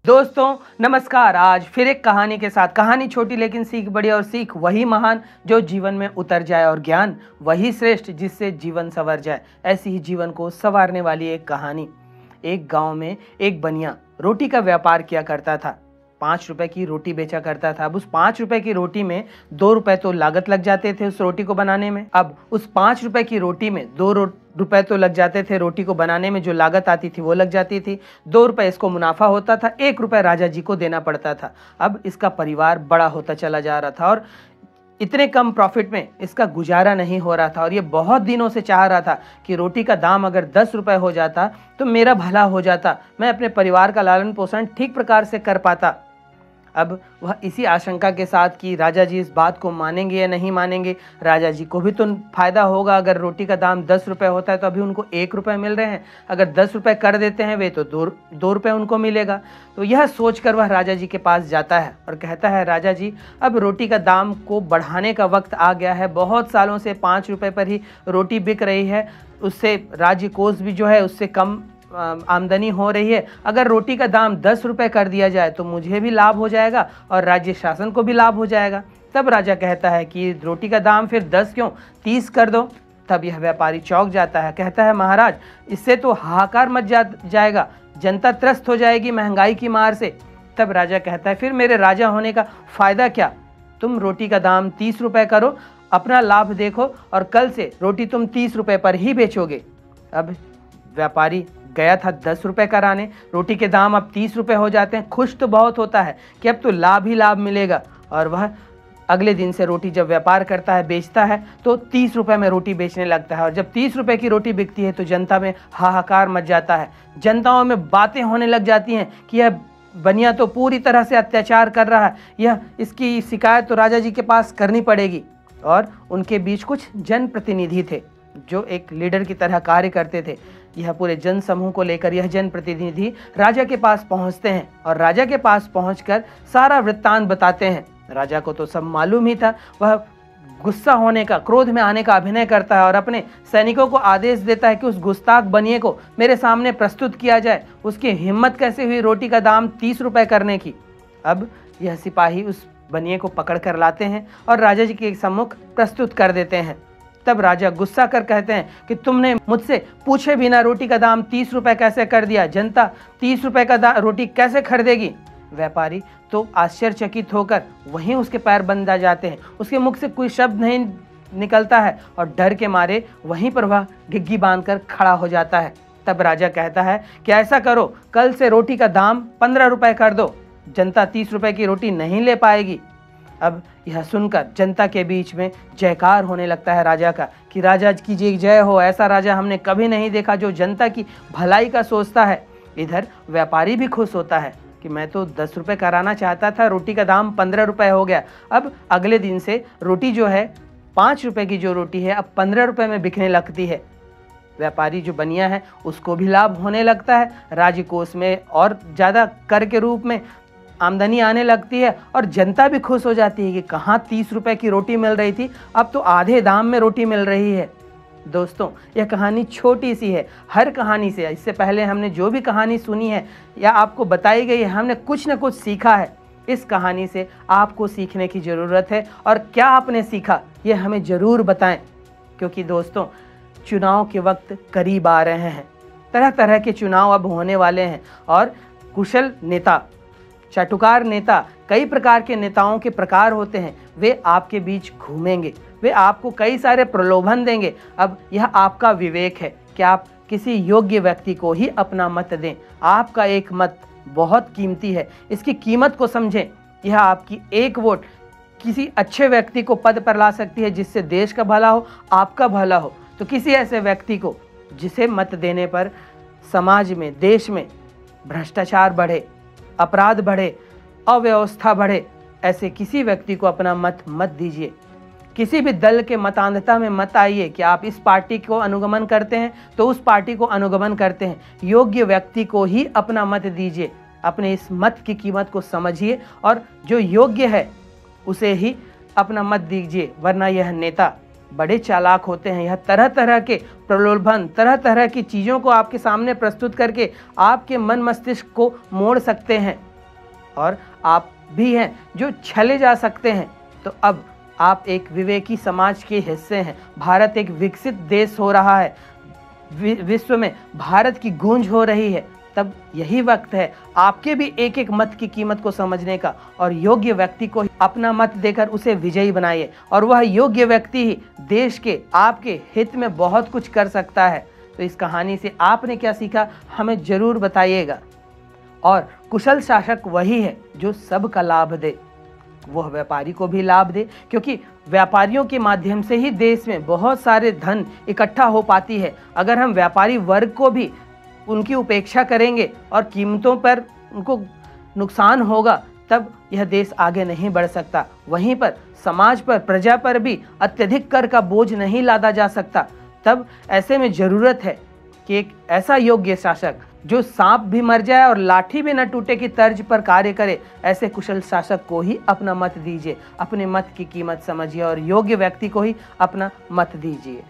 दोस्तों नमस्कार। आज फिर एक कहानी के साथ। कहानी छोटी लेकिन सीख बड़ी, और सीख वही महान जो जीवन में उतर जाए, और ज्ञान वही श्रेष्ठ जिससे जीवन संवर जाए। ऐसी ही जीवन को संवारने वाली एक कहानी। एक गांव में एक बनिया रोटी का व्यापार किया करता था। 5 रुपए की रोटी बेचा करता था। अब उस 5 रुपए की रोटी में 2 रुपए तो लागत लग जाते थे उस रोटी को बनाने में। अब उस 5 रुपए की रोटी में 2 रुपए तो लग जाते थे, रोटी को बनाने में जो लागत आती थी वो लग जाती थी। 2 रुपए इसको मुनाफा होता था, 1 रुपए राजा जी को देना पड़ता था। अब इसका परिवार बड़ा होता चला जा रहा था और इतने कम प्रॉफिट में इसका गुजारा नहीं हो रहा था। और ये बहुत दिनों से चाह रहा था कि रोटी का दाम अगर 10 रुपए हो जाता तो मेरा भला हो जाता, मैं अपने परिवार का लालन पोषण ठीक प्रकार से कर पाता। अब वह इसी आशंका के साथ कि राजा जी इस बात को मानेंगे या नहीं मानेंगे। राजा जी को भी तो फायदा होगा। अगर रोटी का दाम 10 रुपए होता है तो अभी उनको 1 रुपए मिल रहे हैं, अगर 10 रुपए कर देते हैं वे तो 2 रुपए उनको मिलेगा। तो यह सोचकर वह राजा जी के पास जाता है और कहता है, राजा जी अब रोटी का दाम को बढ़ाने का वक्त आ गया है। बहुत सालों से 5 रुपए पर ही रोटी बिक रही है, उससे राज्य कोष भी जो है उससे कम आमदनी हो रही है। अगर रोटी का दाम 10 रुपए कर दिया जाए तो मुझे भी लाभ हो जाएगा और राज्य शासन को भी लाभ हो जाएगा। तब राजा कहता है कि रोटी का दाम फिर 10 क्यों, 30 कर दो। तब यह व्यापारी चौंक जाता है, कहता है, महाराज इससे तो हाहाकार मच जाएगा, जनता त्रस्त हो जाएगी महंगाई की मार से। तब राजा कहता है, फिर मेरे राजा होने का फायदा क्या, तुम रोटी का दाम 30 रुपए करो, अपना लाभ देखो और कल से रोटी तुम 30 रुपए पर ही बेचोगे। अब व्यापारी गया था 10 रुपए कराने, रोटी के दाम अब 30 रुपए हो जाते हैं। खुश तो बहुत होता है कि अब तो लाभ ही लाभ मिलेगा। और वह अगले दिन से रोटी जब व्यापार करता है, बेचता है, तो 30 रुपए में रोटी बेचने लगता है। और जब 30 रुपए की रोटी बिकती है तो जनता में हाहाकार मच जाता है। जनताओं में बातें होने लग जाती हैं कि यह बनिया तो पूरी तरह से अत्याचार कर रहा है, यह इसकी शिकायत तो राजा जी के पास करनी पड़ेगी। और उनके बीच कुछ जनप्रतिनिधि थे जो एक लीडर की तरह कार्य करते थे। यह पूरे जन समूह को लेकर यह जनप्रतिनिधि राजा के पास पहुंचते हैं और राजा के पास पहुंचकर सारा वृत्तांत बताते हैं। राजा को तो सब मालूम ही था। वह गुस्सा होने का, क्रोध में आने का अभिनय करता है और अपने सैनिकों को आदेश देता है कि उस गुस्ताख बनिए को मेरे सामने प्रस्तुत किया जाए। उसकी हिम्मत कैसे हुई रोटी का दाम 30 रुपए करने की। अब यह सिपाही उस बनिए को पकड़ कर लाते हैं और राजा जी के सम्मुख प्रस्तुत कर देते हैं। तब राजा गुस्सा कर कहते हैं कि तुमने मुझसे पूछे बिना रोटी का दाम 30 रुपए कैसे कर दिया, जनता 30 रुपए का रोटी कैसे खरीदेगी। व्यापारी तो आश्चर्यचकित होकर वहीं उसके पैर बंधा जाते हैं, उसके मुख से कोई शब्द नहीं निकलता है और डर के मारे वहीं पर वह घिघी बांधकर खड़ा हो जाता है। तब राजा कहता है कि ऐसा करो, कल से रोटी का दाम 15 रुपए कर दो, जनता 30 रुपए की रोटी नहीं ले पाएगी। अब यह सुनकर जनता के बीच में जयकार होने लगता है राजा का कि राजा की जय हो। ऐसा राजा हमने कभी नहीं देखा जो जनता की भलाई का सोचता है। इधर व्यापारी भी खुश होता है कि मैं तो 10 रुपए कराना चाहता था, रोटी का दाम 15 रुपए हो गया। अब अगले दिन से रोटी जो है 5 रुपए की जो रोटी है अब 15 रुपए में बिकने लगती है। व्यापारी जो बनिया है उसको भी लाभ होने लगता है, राज्य कोष में और ज़्यादा कर के रूप में आमदनी आने लगती है और जनता भी खुश हो जाती है कि कहाँ 30 रुपए की रोटी मिल रही थी, अब तो आधे दाम में रोटी मिल रही है। दोस्तों यह कहानी छोटी सी है। हर कहानी से, इससे पहले हमने जो भी कहानी सुनी है या आपको बताई गई है, हमने कुछ न कुछ सीखा है। इस कहानी से आपको सीखने की ज़रूरत है और क्या आपने सीखा ये हमें ज़रूर बताएं, क्योंकि दोस्तों चुनाव के वक्त करीब आ रहे हैं। तरह तरह के चुनाव अब होने वाले हैं और कुशल नेता, चाटुकार नेता, कई प्रकार के नेताओं के प्रकार होते हैं, वे आपके बीच घूमेंगे, वे आपको कई सारे प्रलोभन देंगे। अब यह आपका विवेक है कि आप किसी योग्य व्यक्ति को ही अपना मत दें। आपका एक मत बहुत कीमती है, इसकी कीमत को समझें। यह आपकी एक वोट किसी अच्छे व्यक्ति को पद पर ला सकती है जिससे देश का भला हो, आपका भला हो। तो किसी ऐसे व्यक्ति को जिसे मत देने पर समाज में, देश में भ्रष्टाचार बढ़े, अपराध बढ़े, अव्यवस्था बढ़े, ऐसे किसी व्यक्ति को अपना मत मत दीजिए। किसी भी दल के मतांधता में मत आइए कि आप इस पार्टी को अनुगमन करते हैं तो उस पार्टी को अनुगमन करते हैं। योग्य व्यक्ति को ही अपना मत दीजिए। अपने इस मत की कीमत को समझिए और जो योग्य है उसे ही अपना मत दीजिए, वरना यह नेता बड़े चालाक होते हैं। यह तरह तरह के प्रलोभन, तरह तरह की चीज़ों को आपके सामने प्रस्तुत करके आपके मन मस्तिष्क को मोड़ सकते हैं। और आप भी हैं जो चले जा सकते हैं। तो अब आप एक विवेकी समाज के हिस्से हैं। भारत एक विकसित देश हो रहा है, विश्व में भारत की गूंज हो रही है। तब यही वक्त है आपके भी एक एक मत की कीमत को समझने का और योग्य व्यक्ति को अपना मत देकर उसे विजयी बनाइए। और वह योग्य व्यक्ति ही देश के आपके हित में बहुत कुछ कर सकता है। तो इस कहानी से आपने क्या सीखा, हमें जरूर बताइएगा। और कुशल शासक वही है जो सबका लाभ दे, वह व्यापारी को भी लाभ दे, क्योंकि व्यापारियों के माध्यम से ही देश में बहुत सारे धन इकट्ठा हो पाती है। अगर हम व्यापारी वर्ग को भी उनकी उपेक्षा करेंगे और कीमतों पर उनको नुकसान होगा, तब यह देश आगे नहीं बढ़ सकता। वहीं पर समाज पर, प्रजा पर भी अत्यधिक कर का बोझ नहीं लादा जा सकता। तब ऐसे में जरूरत है कि एक ऐसा योग्य शासक जो सांप भी मर जाए और लाठी भी न टूटे की तर्ज पर कार्य करे, ऐसे कुशल शासक को ही अपना मत दीजिए। अपने मत की कीमत समझिए और योग्य व्यक्ति को ही अपना मत दीजिए।